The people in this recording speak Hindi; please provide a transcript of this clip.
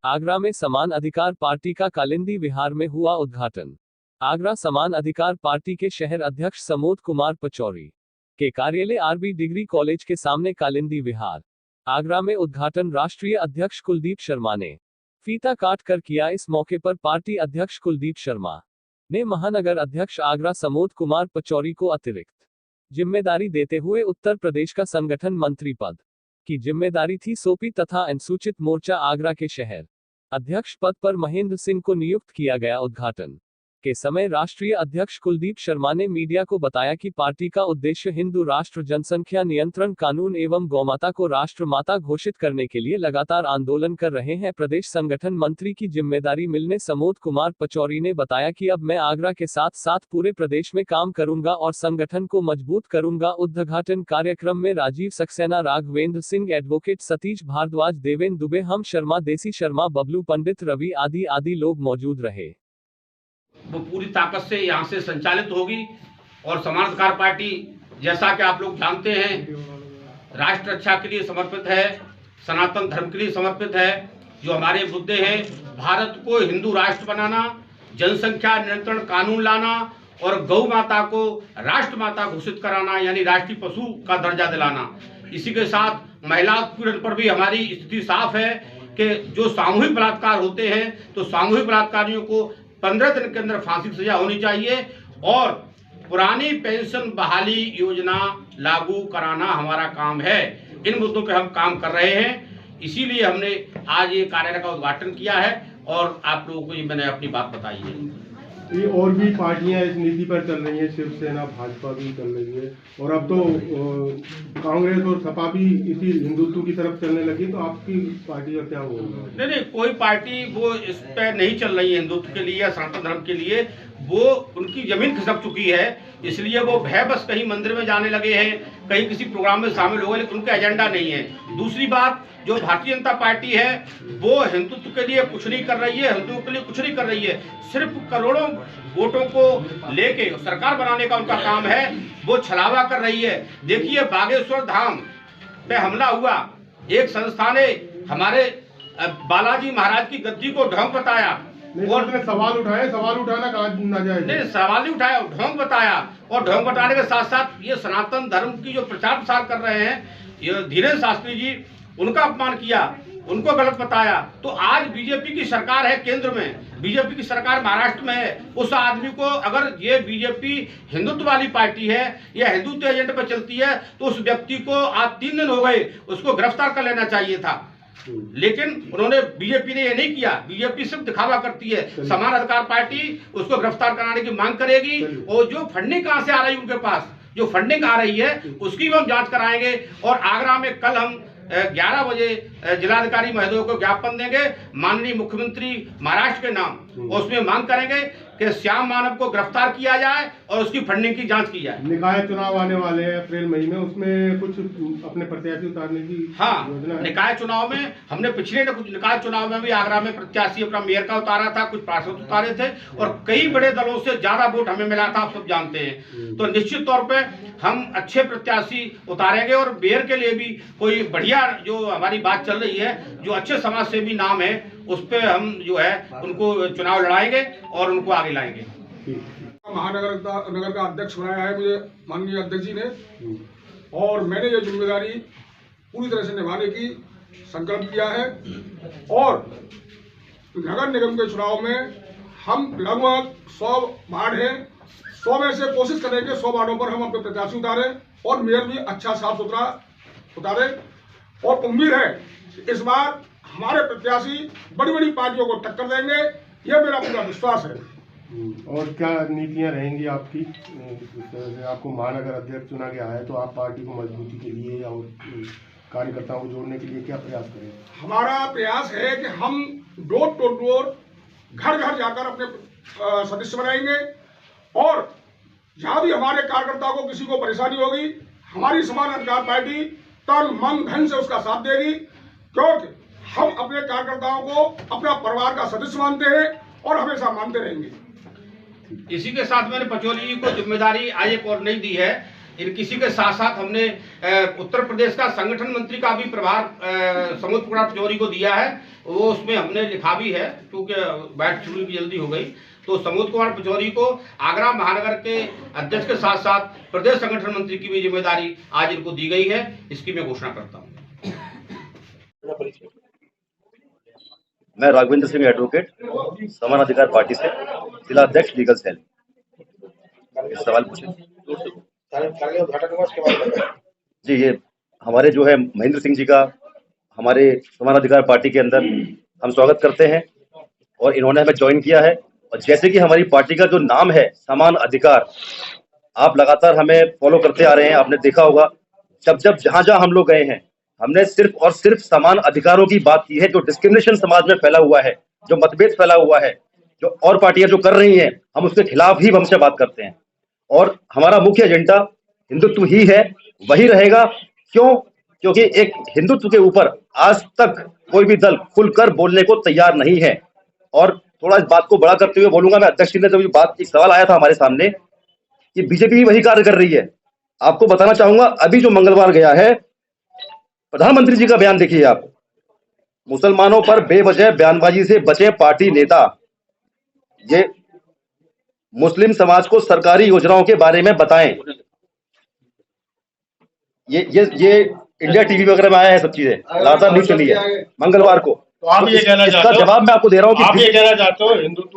आगरा में समान अधिकार पार्टी का कालिंदी विहार में हुआ उद्घाटन। आगरा समान अधिकार पार्टी के शहर अध्यक्ष समोद कुमार पचौरी के कार्यालय आरबी डिग्री कॉलेज के सामने कालिंदी विहार आगरा में उद्घाटन राष्ट्रीय अध्यक्ष कुलदीप शर्मा ने फीता काट कर किया। इस मौके पर पार्टी अध्यक्ष कुलदीप शर्मा ने महानगर अध्यक्ष आगरा समोद कुमार पचौरी को अतिरिक्त जिम्मेदारी देते हुए उत्तर प्रदेश का संगठन मंत्री पद की जिम्मेदारी थी सौंपी तथा अनुसूचित मोर्चा आगरा के शहर अध्यक्ष पद पर महेंद्र सिंह को नियुक्त किया गया। उद्घाटन के समय राष्ट्रीय अध्यक्ष कुलदीप शर्मा ने मीडिया को बताया कि पार्टी का उद्देश्य हिंदू राष्ट्र जनसंख्या नियंत्रण कानून एवं गौमाता को राष्ट्र माता घोषित करने के लिए लगातार आंदोलन कर रहे हैं। प्रदेश संगठन मंत्री की जिम्मेदारी मिलने समोद कुमार पचौरी ने बताया कि अब मैं आगरा के साथ साथ पूरे प्रदेश में काम करूंगा और संगठन को मजबूत करूंगा। उद्घाटन कार्यक्रम में राजीव सक्सेना, राघवेंद्र सिंह, एडवोकेट सतीश भारद्वाज, देवेंद्र दुबे, हम शर्मा, देसी शर्मा, बबलू पंडित, रवि आदि लोग मौजूद रहे। वो पूरी ताकत से यहाँ से संचालित होगी और समान अधिकार पार्टी, जैसा कि आप लोग जानते हैं, राष्ट्र रक्षा के लिए समर्पित है, सनातन धर्म के लिए समर्पित है। जो हमारे मुद्दे हैं, भारत को हिंदू राष्ट्र बनाना, जनसंख्या नियंत्रण कानून लाना और गौ माता को राष्ट्र माता घोषित कराना, यानी राष्ट्रीय पशु का दर्जा दिलाना। इसी के साथ महिला उत्पीड़न पर भी हमारी स्थिति साफ है कि जो सामूहिक बलात्कार होते हैं तो सामूहिक बलात्कारियों को 15 दिन के अंदर फांसी की सजा होनी चाहिए और पुरानी पेंशन बहाली योजना लागू कराना हमारा काम है। इन मुद्दों पे हम काम कर रहे हैं, इसीलिए हमने आज ये कार्यालय का उद्घाटन किया है और आप लोगों को ये मैंने अपनी बात बताई है। ये और भी पार्टियां इस नीति पर चल रही हैं, शिवसेना, भाजपा भी चल रही है और अब तो कांग्रेस और सपा भी इसी हिंदुत्व की तरफ चलने लगी। तो आपकी पार्टी का क्या होगा? नहीं, कोई पार्टी वो इस पे नहीं चल रही है हिंदुत्व के लिए या सनातन धर्म के लिए। वो उनकी जमीन खिसक चुकी है, इसलिए वो भय बस कहीं मंदिर में जाने लगे हैं, कहीं किसी प्रोग्राम में शामिल हो गए, लेकिन उनका एजेंडा नहीं है। दूसरी बात, जो भारतीय जनता पार्टी है वो हिंदुत्व के लिए कुछ नहीं कर रही है, हिंदुओं के लिए कुछ नहीं कर रही है। सिर्फ करोड़ों वोटों को लेके सरकार बनाने का उनका काम है, वो छलावा कर रही है। देखिए, बागेश्वर धाम पे हमला हुआ, एक संस्था ने हमारे बालाजी महाराज की गद्दी को ढोंग बताया और सवाल उठाए, सवाल उठाना ना जाए। नहीं, सवाल नहीं उठाया, ढोंग बताया और ढोंग बताने के साथ साथ ये सनातन धर्म की जो प्रचार प्रसार कर रहे हैं, ये धीरेन्द्र शास्त्री जी, उनका अपमान किया, उनको गलत बताया। तो आज बीजेपी की सरकार है केंद्र में, बीजेपी की सरकार महाराष्ट्र में है। उस आदमी को, अगर ये बीजेपी हिंदुत्व वाली पार्टी है या हिंदुत्व एजेंडे पर चलती है, तो उस व्यक्ति को आज 3 दिन हो गए, उसको गिरफ्तार कर लेना चाहिए था, लेकिन उन्होंने, बीजेपी ने ये नहीं किया। बीजेपी सिर्फ दिखावा करती है। समान अधिकार पार्टी उसको गिरफ्तार कराने की मांग करेगी और जो फंडिंग कहां से आ रही है उनके पास, जो फंडिंग आ रही है उसकी भी हम जांच कराएंगे। और आगरा में कल हम 11 बजे जिलाधिकारी महोदय को ज्ञापन देंगे माननीय मुख्यमंत्री महाराष्ट्र के नाम, और उसमें मांग करेंगे कि श्याम मानव को गिरफ्तार किया जाए और उसकी फंडिंग की जांच की जाए। निकाय चुनाव आने वाले हैं अप्रैल मई में, उसमें कुछ अपने प्रत्याशी उतारने की योजना है? निकाय चुनाव में हमने पिछले कुछ निकाय चुनाव में भी आगरा में प्रत्याशी अपना मेयर का उतारा था, कुछ पार्षद उतारे थे और कई बड़े दलों से ज्यादा वोट हमें मिला था, आप सब जानते हैं। तो निश्चित तौर पर हम अच्छे प्रत्याशी उतारेंगे और मेयर के लिए भी कोई बढ़िया, जो हमारी बात चल रही है, जो अच्छे समाज सेवी नाम है, उस पे हम जो है उनको चुनाव लड़ाएंगे और उनको आगे लाएंगे। महानगर का अध्यक्ष बनाया है मुझे माननीय अध्यक्ष जी ने, और मैंने ये जिम्मेदारी पूरी तरह से निभाने की संकल्प किया है। और नगर निगम के चुनाव में हम लगभग 100 वार्ड हैं, 100 में से कोशिश करेंगे 100 वार्डों पर हम अपने प्रत्याशी उतारें और मेयर भी अच्छा साफ सुथरा उतारे। और उम्मीद है कि इस बार हमारे प्रत्याशी बड़ी बड़ी पार्टियों को टक्कर देंगे, यह मेरा पूरा विश्वास है। और क्या नीतियां रहेंगी आपकी? आपको महानगर अध्यक्ष चुना गया है, तो आप पार्टी को मजबूती के लिए और कार्यकर्ताओं को जोड़ने के लिए क्या प्रयास करेंगे? हमारा प्रयास है कि हम डोर टू डोर, घर घर जाकर अपने सदस्य बनाएंगे और जहाँ भी हमारे कार्यकर्ताओं को किसी को परेशानी होगी, हमारी समान अधिकार पार्टी तन मन धन से उसका साथ देगी, क्योंकि हम अपने कार्यकर्ताओं को अपना परिवार का सदस्य मानते हैं और हमेशा मानते रहेंगे। इसी के साथ मैंने पचौरी जी को जिम्मेदारी आज एक और नहीं दी है। किसी के साथ साथ हमने उत्तर प्रदेश का संगठन मंत्री का भी प्रभार समोद कुमार पचौरी को दिया है। वो उसमें हमने लिखा भी है, क्योंकि बैठ शुरू की जल्दी हो गई। तो समोद कुमार पचौरी को आगरा महानगर के अध्यक्ष के साथ साथ प्रदेश संगठन मंत्री की भी जिम्मेदारी आज इनको दी गई है, इसकी मैं घोषणा करता हूँ। मैं राघवेंद्र सिंह एडवोकेट, समान अधिकार पार्टी से जिला अध्यक्ष लीगल सेल। सवाल पूछे जी। ये हमारे जो है महेंद्र सिंह जी का हमारे समान अधिकार पार्टी के अंदर हम स्वागत करते हैं और इन्होंने हमें ज्वाइन किया है। और जैसे कि हमारी पार्टी का जो नाम है समान अधिकार, आप लगातार हमें फॉलो करते आ रहे हैं। आपने देखा होगा जब जहां हम लोग गए हैं, हमने सिर्फ और सिर्फ समान अधिकारों की बात की है। जो डिस्क्रिमिनेशन समाज में फैला हुआ है, जो मतभेद फैला हुआ है, जो और पार्टियां जो कर रही हैं, हम उसके खिलाफ ही हमसे बात करते हैं। और हमारा मुख्य एजेंडा हिंदुत्व ही है, वही रहेगा। क्यों? क्योंकि एक हिंदुत्व के ऊपर आज तक कोई भी दल खुलकर बोलने को तैयार नहीं है। और थोड़ा इस बात को बड़ा करते हुए बोलूंगा मैं, अध्यक्ष जी ने जब बात, एक सवाल आया था हमारे सामने कि बीजेपी भी वही कार्य कर रही है। आपको बताना चाहूंगा, अभी जो मंगलवार गया है, प्रधानमंत्री जी का बयान देखिए आप, मुसलमानों पर बेवजह बयानबाजी से बचे पार्टी नेता। ये मुस्लिम समाज को सरकारी योजनाओं के बारे में बताएं। ये इंडिया टीवी वगैरह में आया है, सब चीजें लगातार न्यूज चली है मंगलवार को। तो आप ये कहना चाहते हो, इसका जवाब मैं आपको दे रहा हूँ कि आप ये कहना चाहते हो हिंदुत्व